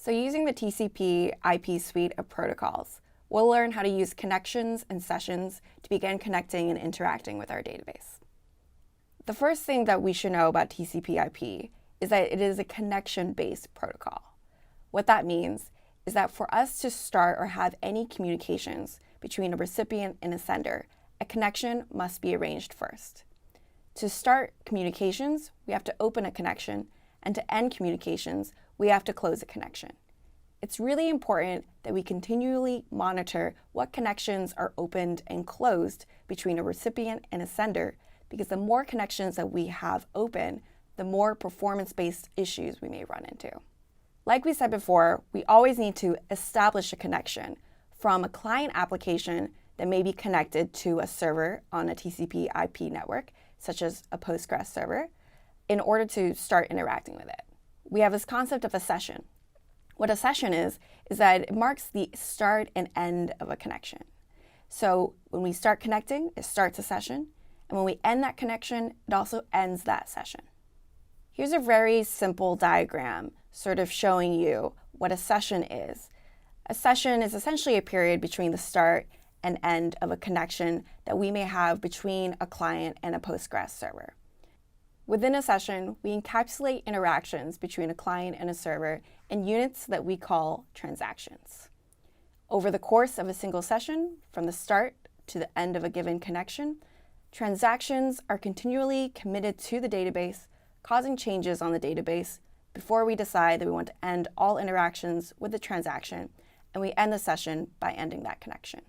So using the TCP IP suite of protocols, we'll learn how to use connections and sessions to begin connecting and interacting with our database. The first thing that we should know about TCP IP is that it is a connection-based protocol. What that means is that for us to start or have any communications between a recipient and a sender, a connection must be arranged first. To start communications, we have to open a connection, and to end communications, we have to close a connection. It's really important that we continually monitor what connections are opened and closed between a recipient and a sender, because the more connections that we have open, the more performance-based issues we may run into. Like we said before, we always need to establish a connection from a client application that may be connected to a server on a TCP IP network, such as a Postgres server, in order to start interacting with it. We have this concept of a session. What a session is that it marks the start and end of a connection. So when we start connecting, it starts a session, and when we end that connection, it also ends that session. Here's a very simple diagram sort of showing you what a session is. A session is essentially a period between the start and end of a connection that we may have between a client and a Postgres server. Within a session, we encapsulate interactions between a client and a server in units that we call transactions. Over the course of a single session, from the start to the end of a given connection, transactions are continually committed to the database, causing changes on the database before we decide that we want to end all interactions with the transaction, and we end the session by ending that connection.